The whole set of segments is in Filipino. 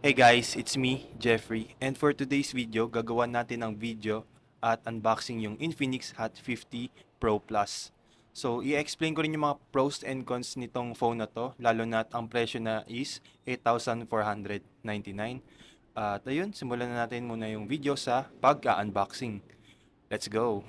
Hey guys, it's me, Jeffrey, and for today's video, gagawa natin ng video at unboxing yung Infinix Hot 50 Pro Plus. So, i-explain ko rin yung mga pros and cons nitong phone na to, lalo na ang presyo na is 8,499. At ayun, simulan na natin muna yung video sa pagka-unboxing. Let's go!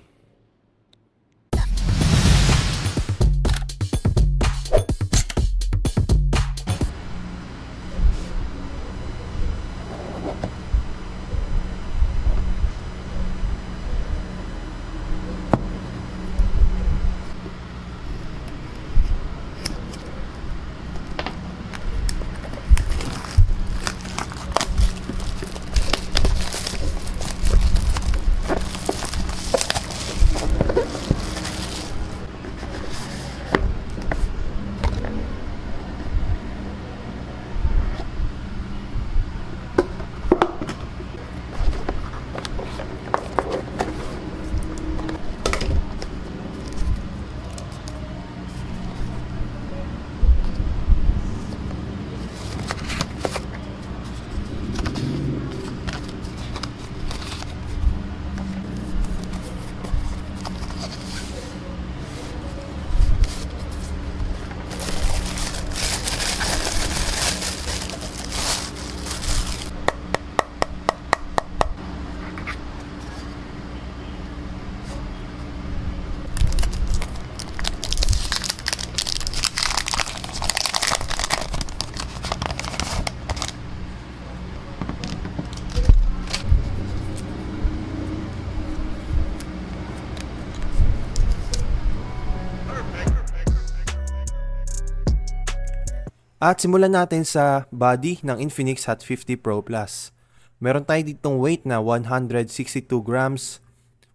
At simulan natin sa body ng Infinix Hot 50 Pro Plus. Meron tayo ditong weight na 162 grams,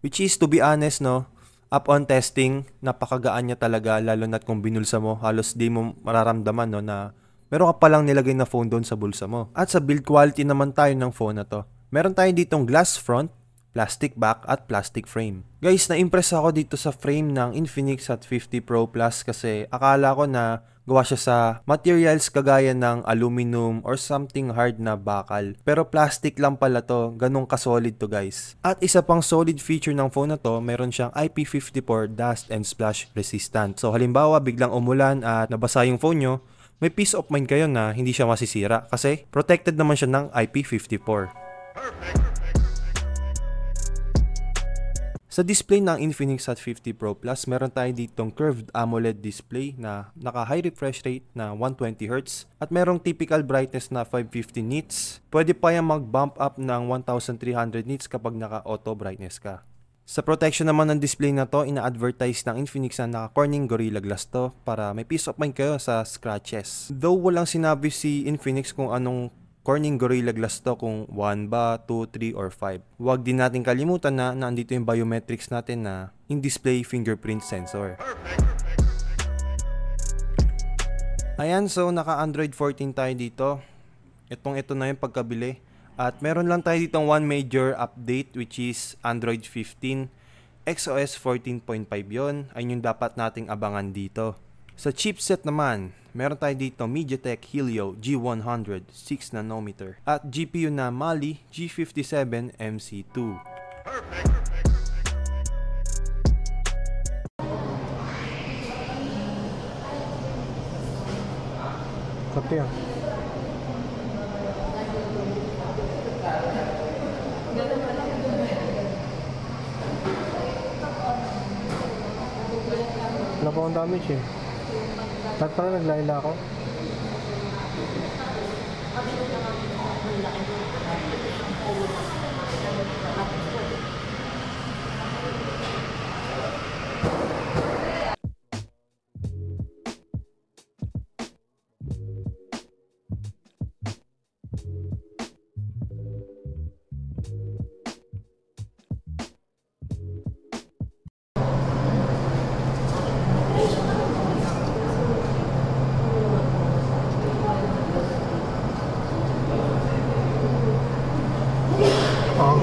which is, to be honest, no, upon testing, napakagaan niya talaga, lalo na kung binulsa mo, halos di mo mararamdaman, no, na meron ka palang nilagay na phone doon sa bulsa mo. At sa build quality naman tayo ng phone na to. Meron tayo ditong glass front, plastic back at plastic frame. Guys, na-impress ako dito sa frame ng Infinix Hot 50 Pro Plus kasi akala ko na gawa siya sa materials kagaya ng aluminum or something hard na bakal. Pero plastic lang pala to, ganun ka-solid to guys. At isa pang solid feature ng phone na to, meron siyang IP54 dust and splash resistant. So halimbawa biglang umulan at nabasa yung phone nyo, may peace of mind kayo na hindi siya masisira kasi protected naman siya ng IP54. Sa display ng Infinix Hot 50 Pro Plus, meron tayo ditong curved AMOLED display na naka-high refresh rate na 120Hz at merong typical brightness na 550 nits. Pwede pa yung mag-bump up ng 1300 nits kapag naka-auto brightness ka. Sa protection naman ng display na to, ina-advertise ng Infinix na naka-Corning Gorilla Glass to para may peace of mind kayo sa scratches. Though walang sinabi si Infinix kung anong Corning Gorilla Glass to, kung 1 ba, 2, 3, or 5. Huwag din natin kalimutan na nandito yung biometrics natin na in-display fingerprint sensor. Ayan, so naka-Android 14 tayo dito. Ito na yung pagkabili. At meron lang tayo ditong one major update which is Android 15. XOS 14.5 yon. Ayun yung dapat nating abangan dito. Sa chipset naman, meron tayo dito MediaTek Helio G100 6nm at GPU na Mali G57 MC2. Kape yan. Wala pa akong damage eh. Lahat pala naglayla ako.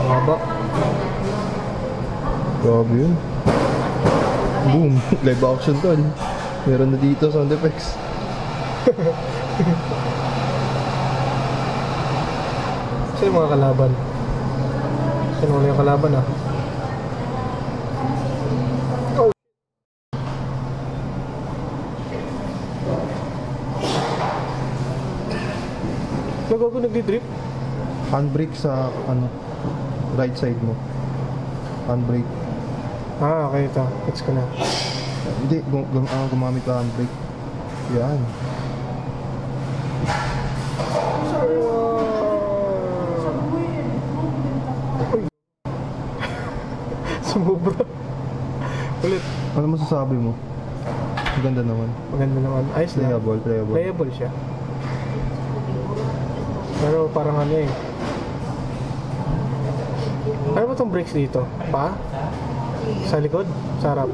Haba. Grabe yun. Boom. Live action tol. Meron na dito sound effects. Sino yung mga kalaban? Sino yung kalaban ah? Oh! Nagago nagdi-drip? Handbrake sa ano, right side mo. Handbrake. Ah, okay ito. Gets ko na. Hindi, gumamit ka handbrake. Yan. Sumubra. Ulit. Ano masasabi mo? Maganda naman. Maganda naman. Ayos lang. Playable. Playable siya. Pero parang ano eh. Ano ba itong brakes dito? Pa? Sa likod? Sa harap?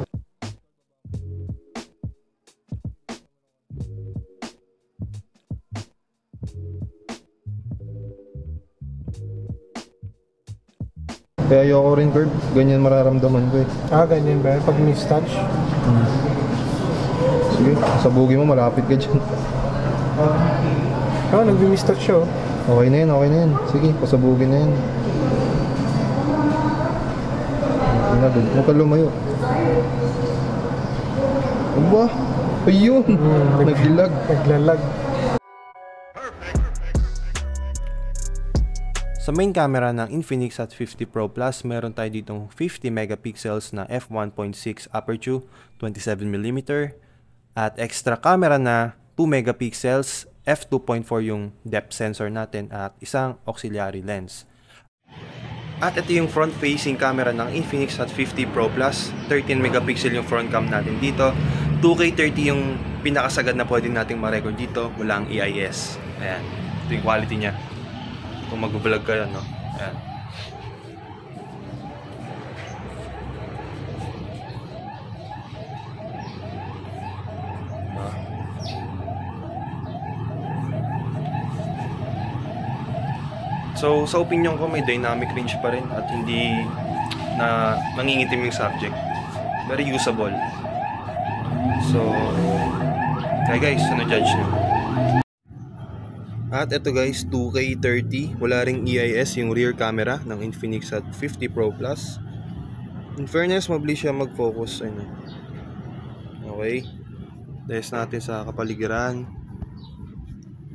Kaya ayoko rin curve. Ganyan mararamdaman ko eh. Ah, ganyan ba? Pag mis-touch? Sige, sabugin mo, malapit ka dyan. Ah, nag-mis-touch siya oh. Okay na yan. Sige, pasabugin na yan. Huwag ka lumayo. Aba, ayun! Naglalag. Sa main camera ng Infinix Hot 50 Pro Plus, meron tayo ditong 50 megapixels na f1.6 aperture, 27mm, at extra camera na 2 megapixels, f2.4 yung depth sensor natin at isang auxiliary lens. At ito yung front-facing camera ng Infinix Hot 50 Pro Plus, 13 megapixel yung front cam natin dito, 2K30 yung pinakasagad na pwede nating ma-record dito, walang EIS. Ayan, ito yung quality niya. Kung mag-vlog kayo, no? Ayan. So, sa opinion ko, may dynamic range pa rin at hindi na mangingitim yung subject. Very usable. So, kaya guys, ano judge nyo? At ito guys, 2K30, wala ring EIS yung rear camera ng Infinix Hot 50 Pro Plus. In fairness, mabilis siya mag-focus. Ano. Okay. Test natin sa kapaligiran.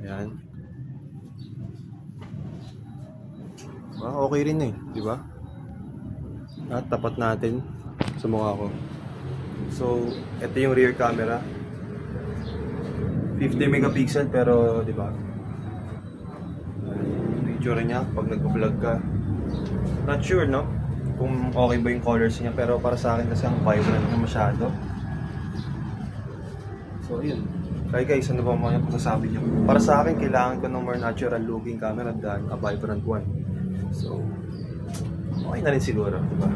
Ayan. Okay rin eh, di ba? At tapat natin sa mukha ko. So, ito yung rear camera. 50 megapixel pero, di ba? Picture niya pag nag-vlog ka. Not sure, no? Kung okay ba yung colors niya, pero para sa akin kasi ang vibrant na masyado. So, yun. Kaya guys, ano ba mga masasabi niyo? Para sa akin, kailangan ko ng more natural looking camera than a vibrant one. So, okay na rin siguro, diba?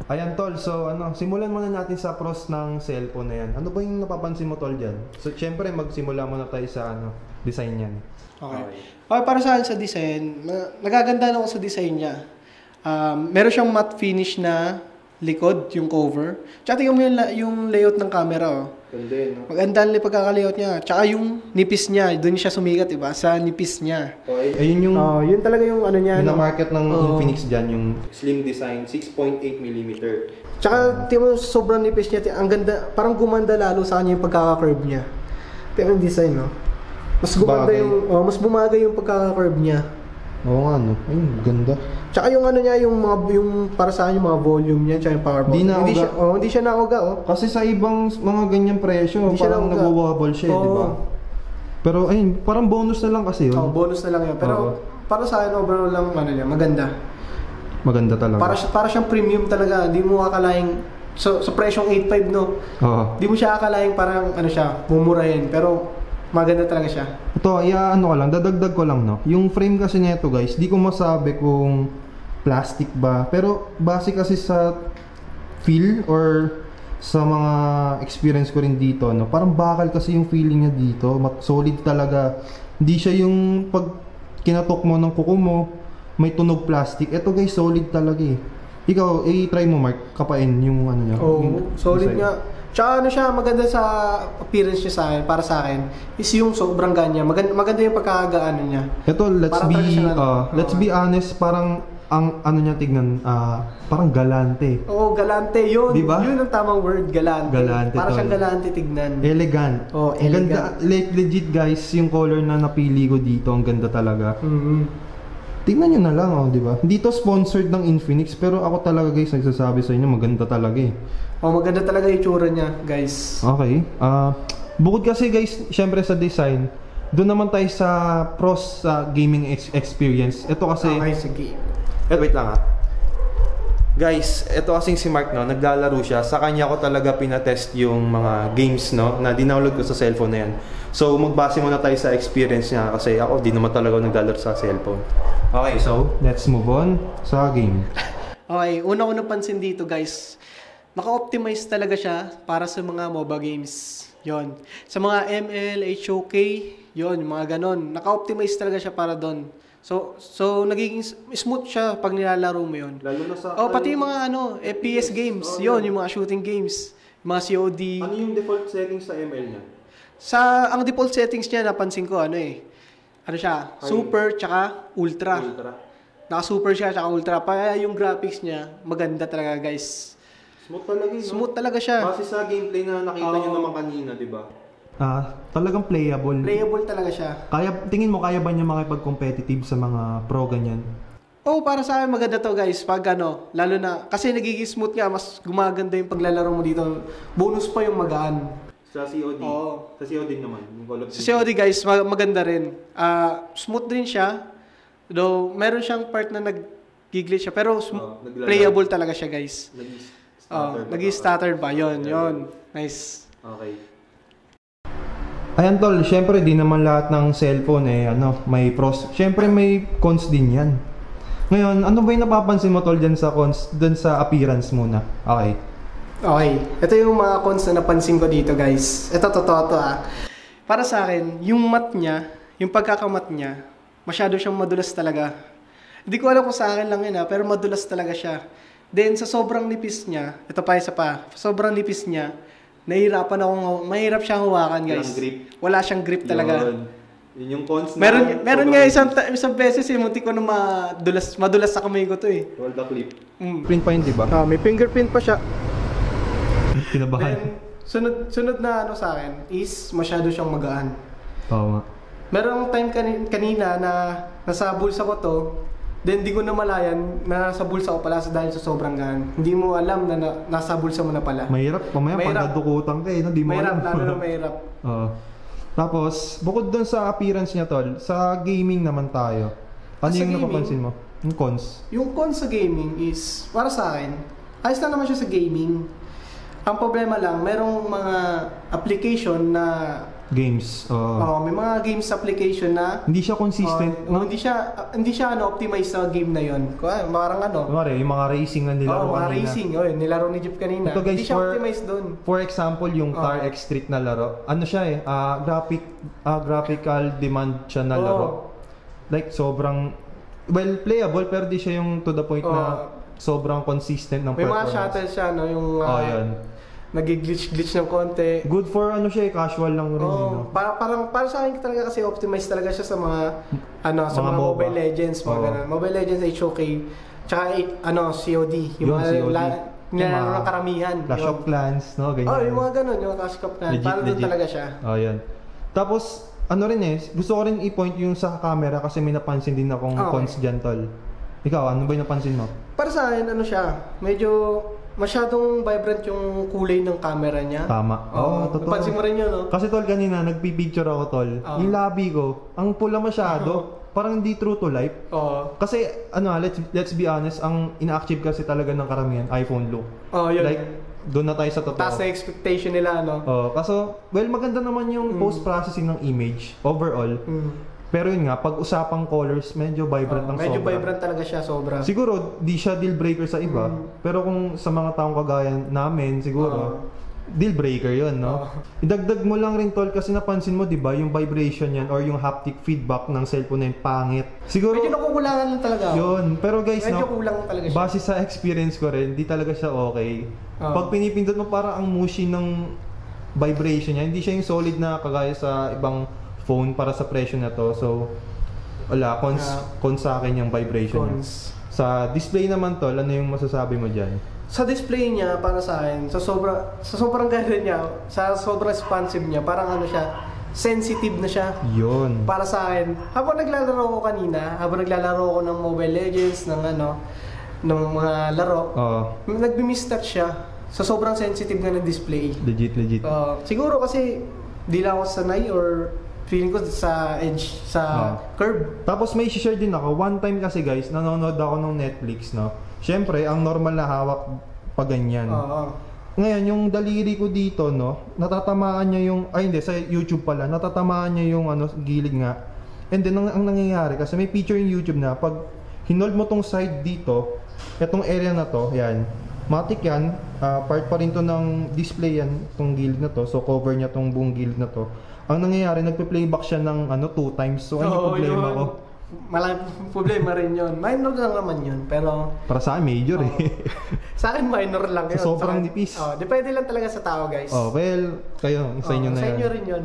Ayan tol, so simulan muna natin sa pros ng cellphone na yan. Ano ba yung napapansin mo tol dyan? So syempre magsimula muna tayo sa design niyan. Okay, para sa akin sa design, nagaganda na ako sa design niya. Meron siyang matte finish na likod, yung cover. Tsaka tingnan mo yung layout ng camera oh. Ganda yun, no? Maganda yung pagkaka-layout niya. Tsaka yung nipis niya, doon siya sumikat, diba? Sa nipis niya. Okay. Ayun yung yun talaga yung ano niya. Yung market ng Infinix dyan, yung slim design, 6.8mm. Tsaka, tingnan mo, sobrang nipis niya. Ang ganda, parang gumanda lalo sa kanya yung pagkaka-curve niya. Tingnan yung design, no? Mas gumanda mas bumagay yung pagkaka-curve niya. Oo nga, no? Ayun, ganda. Tsaka yung ano niya, yung para sa akin, yung mga volume niya, tsaka yung power button. Hindi siya nauga, oh. Kasi sa ibang mga ganyang presyo, parang nag-wobble siya, di ba? Pero ayun, parang bonus na lang kasi yun. Bonus na lang yun. Pero para sa akin overall lang ano niya, maganda. Maganda talaga. Para siyang premium talaga. Hindi mo akalaing sa presyong 8.5 no. Oo. Hindi mo siya akalaing parang ano siya, mumurahin, pero maganda talaga siya. Ito, ano ko lang, dadagdag ko lang, no? Yung frame kasi nito, guys, di ko masabi kung plastic ba. Pero, base kasi sa feel or sa mga experience ko rin dito, no? Parang bakal kasi yung feeling niya dito. Solid talaga. Hindi siya yung pag kinatok mo ng kuko mo, may tunog plastic. Ito, guys, solid talaga eh. Ikaw, try mo, Mark, kapain yung ano niya. Oo, solid nga. Tsaka ano siya, maganda sa appearance niya sa akin, para sa akin, is yung sobrang ganya. Maganda yung pagkakaano niya. Ito, let's be honest, parang ang ano niya tignan, parang galante. Oo, galante yun. Diba? Yun ang tamang word, galante. Galante, para tol. siyang galante tignan. Elegant. Oo, Ang elegant. ganda, legit guys, yung color na napili ko dito, ang ganda talaga. Tingnan nyo na lang, di ba? Hindi to sponsored ng Infinix, pero ako talaga guys, nagsasabi sa inyo, maganda talaga eh. Oh, maganda talaga yung tsura niya, guys. Okay. Bukod kasi guys, syempre sa design, doon naman tayo sa pros sa gaming experience. Ito kasi... Okay, sige. Wait lang Guys, ito kasing si Mark, no, naglalaro siya. Sa kanya ko talaga pinatest yung mga games, no, na dinownload ko sa cellphone na yan. So, magbase muna tayo sa experience niya kasi ako, di naman talaga naglalaro sa cellphone. Okay, so, let's move on sa game. Okay, una-una pansin dito, guys. Naka-optimize talaga siya para sa mga MOBA games. Yon. Sa mga ML, HOK, yon, mga ganon. Naka-optimize talaga siya para doon. So nagiging smooth siya pag nilalaro mo yon. Lalo na sa... Pati yung mga FPS games, yon, yung mga shooting games, yung mga COD. Ano yung default settings sa ML niya? Ang default settings niya, napansin ko, siya, super, tsaka ultra. Naka-super siya, tsaka ultra. Kaya yung graphics niya, maganda talaga, guys. Smooth talaga no? Smooth talaga siya. Kasi sa gameplay na nakita nyo naman kanina, di ba? Talagang playable. Playable talaga siya. Tingin mo, kaya ba niya makipag-competitive sa mga pro ganyan? Para sa akin maganda to guys. Pag lalo na, kasi nagiging smooth nga, mas gumaganda yung paglalaro mo dito. Bonus pa yung magaan. Sa COD? Oo. Sa COD naman. Sa COD guys, maganda rin. Smooth din siya. Though, meron siyang part na nag-glitch siya. Pero playable talaga siya guys. Nag-stutter ba? Yun. Nice. Okay. Ayan tol, syempre di naman lahat ng cellphone may pros. Syempre may cons din yan. Ngayon, ano ba yung napapansin mo tol dyan sa cons, dun sa appearance muna? Okay. Ito yung mga cons na napansin ko dito guys. Ito totoo to Para sa akin, yung mat niya, yung pagkakamat niya, masyado siyang madulas talaga. Hindi ko alam kung sa akin lang yun pero madulas talaga siya. Then sa sobrang nipis niya, ito pa isa pa, sobrang nipis niya, mahirap siyang hawakan guys. Wala siyang grip talaga. Yun yung cons na... Meron nga isang beses munti ko na madulas sa kamay ko to eh. Roll the clip. Print pa yun, di ba? May fingerprint pa siya. Kinabahan. Then, sunod na sa akin is masyado siyang magaan. Oo nga. Merong time kanina na nasa bulsa ko to, then di ko na malayan na nasa bulsa ko pala dahil sa sobrang gaan. Hindi mo alam na nasa bulsa mo na pala. Mahirap, pag nadukutan ka no? Di mo alam. Lalo na mahirap. Tapos, bukod dun sa appearance niya tol, sa gaming naman tayo. Ano yung napapansin mo? Yung cons? Yung cons sa gaming is, para sa akin, ayos lang naman siya sa gaming. Ang problema lang, merong mga application na games. May mga games application na hindi siya consistent. Hindi siya optimize sa game na 'yon. Parang yung mga racing na nilaro mga racing, nilaro ni Jeep kanina. Ito, guys, hindi siya optimize doon. For example, yung Tar X Street na laro, ano siya graphical demand siya na laro. Like sobrang playable pero di siya yung to the point na sobrang consistent ng may performance. May mga shuttle siya yung yan. Nag-glitch ng konti. Good for casual lang rin. Para sa akin talaga kasi optimize talaga siya sa mga sa mga Mobile Legends, mga ganun. Mobile Legends HOK, tsaka COD, yung nilalaro ng karamihan. Clash of Clans, ganyan. Yung mga ganun, yung Clash of Clans. Para doon talaga siya. Yan. Tapos, gusto ko rin i-point yung sa camera kasi may napansin din akong cons dyan, tol. Ikaw, ano ba yung napansin mo? Para sa akin, medyo masyadong vibrant yung kulay ng camera niya. Tama. Totoo. Napansin mo rin yun, no? Kasi tol, kanina, nagpipicture ako, tol. Yung labi ko, ang pula masyado. parang hindi true to life. Oo. Kasi let's be honest, ang ina-achieve kasi talaga ng karamihan iPhone look. Yun. Like doon na tayo sa totoo. Taas na expectation nila, no? Kaso maganda naman yung post-processing ng image overall. Pero yun nga, pag usapang colors, medyo vibrant ng sobra. Medyo vibrant talaga siya, sobra. Siguro, di siya deal breaker sa iba. Pero kung sa mga taong kagaya namin, siguro, deal breaker yun, no? Idagdag mo lang rin, tol, kasi napansin mo, di ba, yung vibration yan or yung haptic feedback ng cellphone na yung pangit. Siguro, medyo nakukulangan lang talaga. Yun. Pero guys, medyo kulang talaga siya. Base sa experience ko rin, di talaga siya okay. Pag pinipindot mo, parang ang mushy ng vibration niya. Hindi siya yung solid na kagaya sa ibang phone para sa presyo na to. So, wala. Cons sa akin yung vibration niya. Sa display naman, tol, ano yung masasabi mo dyan? Sa display niya, para sa akin, sa sobrang ganda niya, sa sobrang responsive niya, parang ano siya, sensitive na siya. Yun. Para sa akin, habang naglalaro ko kanina, habang naglalaro ko ng Mobile Legends, ng mga laro, nagbi-mistouch siya sa sobrang sensitive na ng display. Legit. Siguro kasi di lang ako sanay or feeling ko sa edge, sa curve. Tapos may share din ako. One time kasi guys, nanonood ako ng Netflix, no? Siyempre, ang normal na hawak pa ganyan. Ngayon, yung daliri ko dito, no? Natatamaan niya yung, sa YouTube pala, natatamaan niya yung gilid nga. And then, ang nangyayari, kasi may feature yung YouTube na, pag hinold mo tong side dito, itong area na to, yan, matik yan, part pa rin to ng display yan, tong gilid na to, so cover niya tong buong gilid na to. Ang nangyayari, nagpe-playback siya ng 2 times, so ano problema ko? Malaking problema rin yun. Minor lang naman yun, pero... Para sa akin, major Sa akin, minor lang yun. Sobrang nipis. Depende lang talaga sa tao, guys. Well, kayo, sa inyo na yan. Sa inyo rin yun.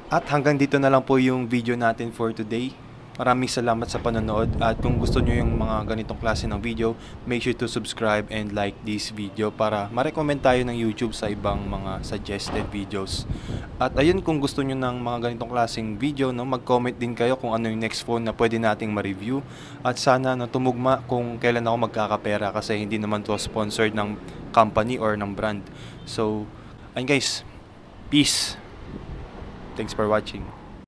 At hanggang dito na lang po yung video natin for today. Maraming salamat sa panonood at kung gusto nyo yung mga ganitong klase ng video, make sure to subscribe and like this video para ma-recommend tayo ng YouTube sa ibang mga suggested videos. At ayun, kung gusto nyo ng mga ganitong klaseng video, mag-comment din kayo kung ano yung next phone na pwede nating ma-review. At sana tumugma kung kailan ako magkakapera kasi hindi naman to sponsored ng company or ng brand. So, ayun guys, peace. Thanks for watching.